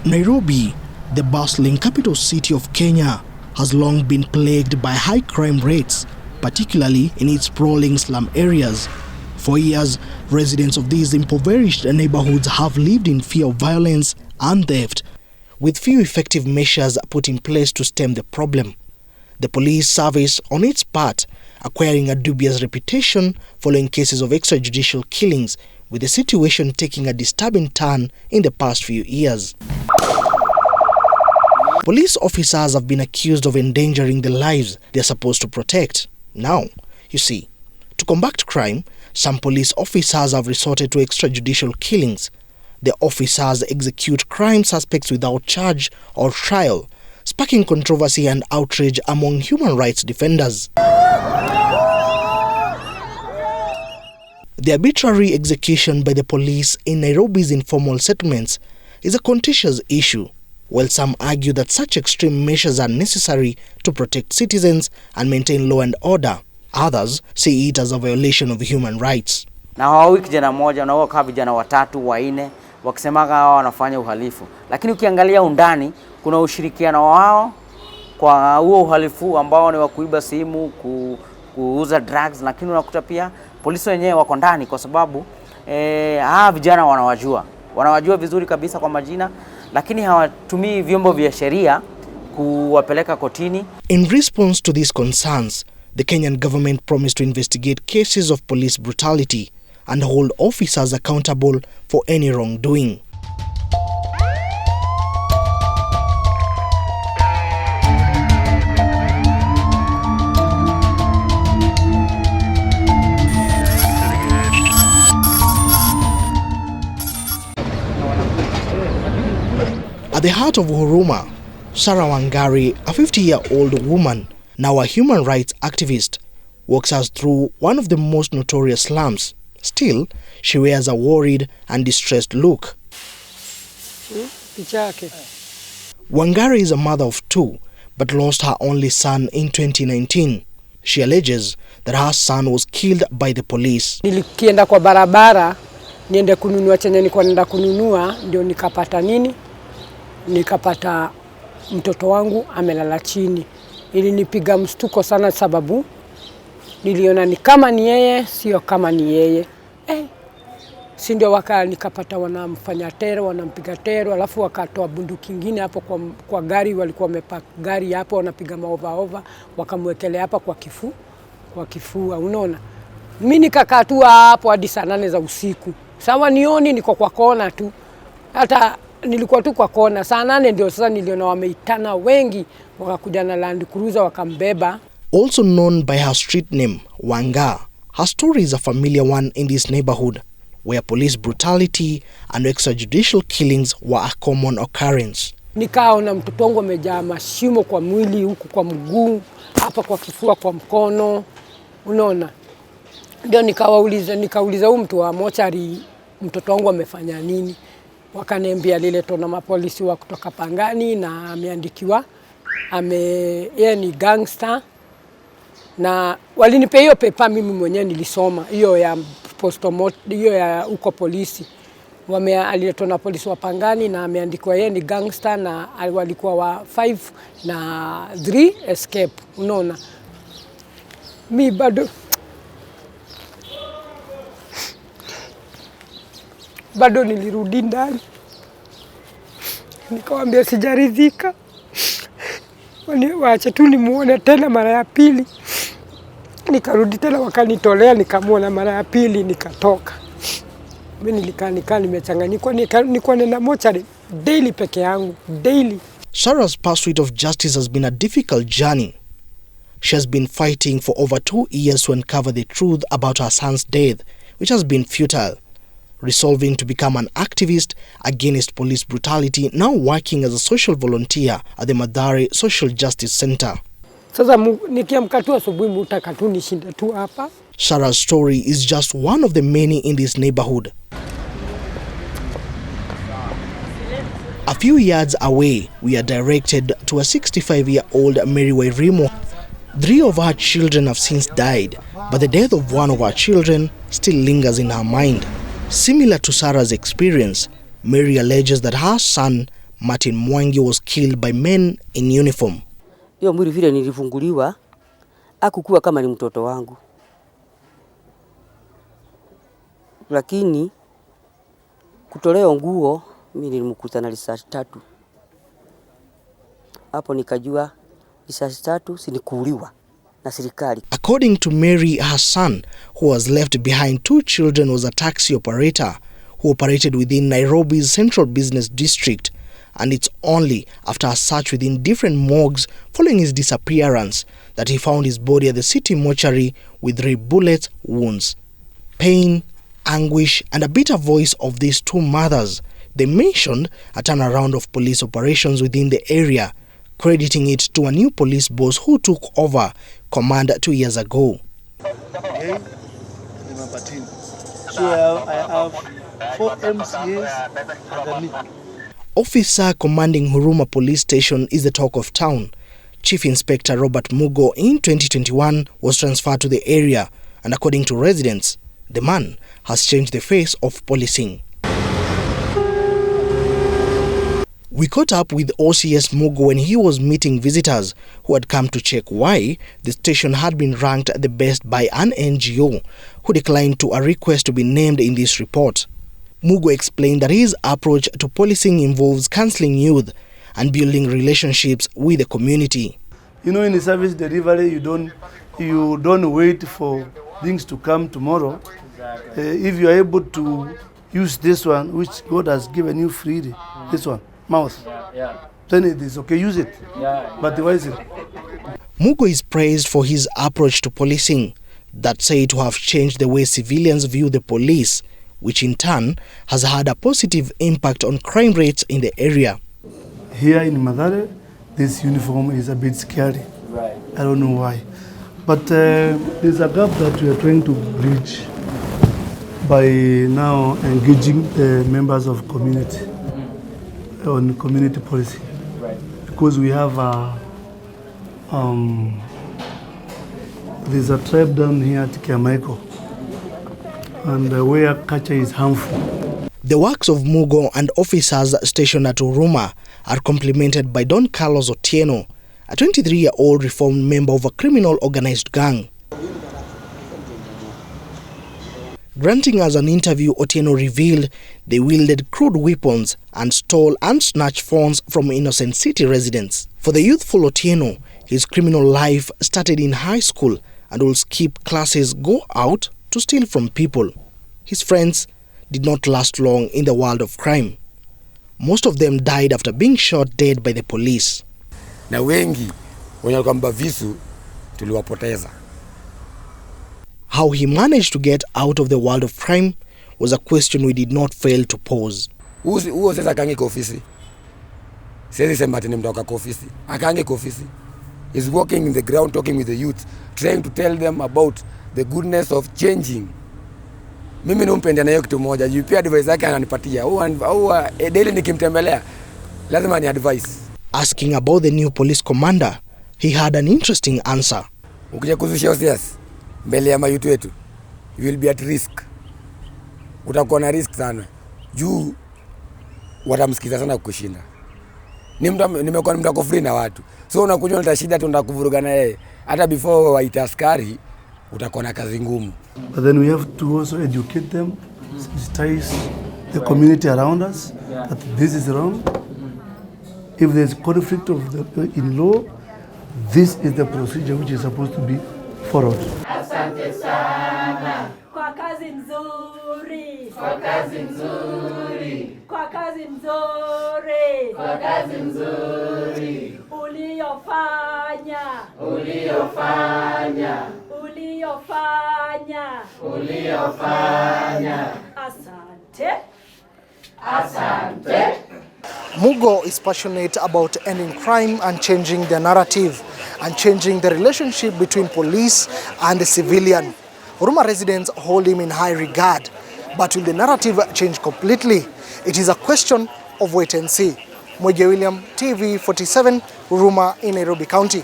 Nairobi, the bustling capital city of Kenya, has long been plagued by high crime rates, particularly in its sprawling slum areas. For years, residents of these impoverished neighborhoods have lived in fear of violence and theft, with few effective measures put in place to stem the problem. The police service, on its part, acquiring a dubious reputation following cases of extrajudicial killings, with the situation taking a disturbing turn in the past few years. Police officers have been accused of endangering the lives they are supposed to protect. Now, you see, to combat crime, some police officers have resorted to extrajudicial killings. The officers execute crime suspects without charge or trial, sparking controversy and outrage among human rights defenders. The arbitrary execution by the police in Nairobi's informal settlements is a contentious issue, while some argue that such extreme measures are necessary to protect citizens and maintain law and order. Others see it as a violation of human rights. Na hawaui kijana mmoja, na wao vijana watatu, wanne, wakisemaga hao wanafanya uhalifu. Lakini ukiangalia undani, kuna ushirikiano wao kwa huo uhalifu ambao ni wa kuiba simu, kuuza drugs, lakini unakuta pia polisi wenyewe wako ndani kwa sababu vijana wanawajua vizuri kabisa kwa majina, lakini hawatumii vyombo vya sheria kuwapeleka kotini. In response to these concerns, the Kenyan government promised to investigate cases of police brutality and hold officers accountable for any wrongdoing. At the heart of Huruma, Sarah Wangari, a 50-year-old woman, now a human rights activist, walks us through one of the most notorious slums. Still, she wears a worried and distressed look. Wangari is a mother of two, but lost her only son in 2019. She alleges that her son was killed by the police. Nilikienda kwa barabara, niende kununua chenye nilikuwa naenda kununua, ndio nikapata mtoto wangu amelala chini. Ilinipiga mshtuko sana sababu niliona ni kama ni yeye, sio kama ni yeye. Si ndio nikapata wanamfanya tero, wanampiga tero, alafu wakatoa bunduki nyingine hapo kwa gari, walikuwa wamepaka gari hapo, wanapiga maova, wakamwekelea hapa kwa kifua, unaona. Mimi nikakaa tu hapo hadi saa 8 za usiku. Sawa nioni niko kwa kona tu. Hata nilikuwa tu kwa kona. Saa 8 ndio sasa niliona wameitana wengi, wakakuja na Land Cruiser wakambeba. Also known by her street name, Wanga, her story is a familiar one in this neighborhood, where police brutality and extrajudicial killings were a common occurrence. Nikaona mtoto wangu amejaa mashimo kwa mwili, huku kwa mguu, hapa kwa kifua, kwa mkono, unaona. Ndio nikauliza huyu mtu wa mochari, mtoto wangu amefanya nini? Wakaniambia liletwa na mapolisi wa kutoka Pangani na ameandikiwa yeye ni gangster, na walinipea hiyo pepa, mimi mwenyewe nilisoma hiyo ya hiyo ya uko polisi. Aliletwa na polisi wa Pangani na ameandikwa yeye ni gangster, na walikuwa wa 5 na 3 escape, unaona. Mimi bado nilirudi ndani. Nikamwambia sijaridhika, waache tu nimuone tena mara ya pili. Nikarudi tena, wakanitolea, nikamuona mara ya pili, nikatoka. Mimi nilikaa nimechanganyika, nilikuwa nenda mochari daily peke yangu, daily. Sarah's pursuit of justice has been a difficult journey. She has been fighting for over 2 years to uncover the truth about her son's death, which has been futile. Resolving to become an activist against police brutality, now working as a social volunteer at the Mathare Social Justice Center. Sasa nikiamka tu asubuhi mutaka tu nishinda tu hapa. Sarah's story is just one of the many in this neighborhood. A few yards away, we are directed to a 65-year-old Mary Wairimo. 3 of her children have since died, but the death of one of her children still lingers in her mind. Similar to Sarah's experience, Mary alleges that her son Martin Mwangi was killed by men in uniform. Hiyo mwili vile nilifunguliwa, hakukuwa kama ni mtoto wangu. Lakini kutolewa nguo, mimi nilimkuta na risasi 3. Hapo nikajua risasi 3 si nikuuliwa na serikali. According to Mary, her son, who was left behind 2 children, was a taxi operator who operated within Nairobi's Central Business District, and it's only after a search within different morgues following his disappearance that he found his body at the city mortuary with 3 bullet wounds. Pain, anguish, and a bitter voice of these 2 mothers. They mentioned a turnaround of police operations within the area, crediting it to a new police boss who took over command 2 years ago. So I have 4 MCAs under me. Officer commanding Huruma Police Station is the talk of town. Chief Inspector Robert Mugo in 2021 was transferred to the area, and according to residents, the man has changed the face of policing. We caught up with OCS Mugo when he was meeting visitors who had come to check why the station had been ranked the best by an NGO who declined to a request to be named in this report. Mugo explained that his approach to policing involves counseling youth and building relationships with the community. You know, in the service delivery, you don't wait for things to come tomorrow. If you are able to use this one, which God has given you freely, this one, mouth, then it is okay, use it. But otherwise, Mugo is praised for his approach to policing that said to have changed the way civilians view the police, which in turn has had a positive impact on crime rates in the area. Here in Mathare, this uniform is a bit scary. Right. I don't know why. But there's a gap that we are trying to bridge by now engaging the members of community on community policy. Right. Because we have there's a tribe down here at Kiamaiko, and where culture is harmful. The works of Mugo and officers stationed at Huruma are complemented by Don Carlos Otieno, a 23-year-old reformed member of a criminal organized gang. Granting us an interview, Otieno revealed they wielded crude weapons and stole and snatched phones from innocent city residents. For the youthful Otieno, his criminal life started in high school and will skip classes, go out to steal from people. His friends did not last long in the world of crime. Most of them died after being shot dead by the police. Na wengi wenye walikuwa visu tuliwapoteza. How he managed to get out of the world of crime was a question we did not fail to pose. Huo sasa kange kwa ofisi. Sasa sema ati nimetoka kwa ofisi. Akange kwa ofisi. He's walking in the ground talking with the youth, trying to tell them about the goodness of changing. Mimi nampenda na hiyo kitu moja. Pia advice yake ananipatia. Au daily nikimtembelea lazima ni advice. Asking about the new police commander, he had an interesting answer. Ukija kuzusha OCS mbele ya mayutu wetu, you will be at risk. Utakuwa na risk sana. Juu watamsikiza sana kukushinda. Nimekuwa mtu free na watu. So unakuja unaleta shida tu ndakuvuruga na yeye. Hata before waita askari utakuwa na kazi ngumu. But then we have to also educate them, sensitize the community around us that this is wrong. If there's conflict in law, this is the procedure which is supposed to be followed. Asante sana kwa kazi nzuri, kwa kazi nzuri, kwa kazi nzuri, kwa kazi nzuri uliyofanya, uliyofanya, uliyofanya, uliyofanya. Asante, asante. Mugo is passionate about ending crime and changing the narrative and changing the relationship between police and the civilian. Huruma residents hold him in high regard, but will the narrative change completely? It is a question of wait and see. Mwege William, TV 47, Huruma in Nairobi County.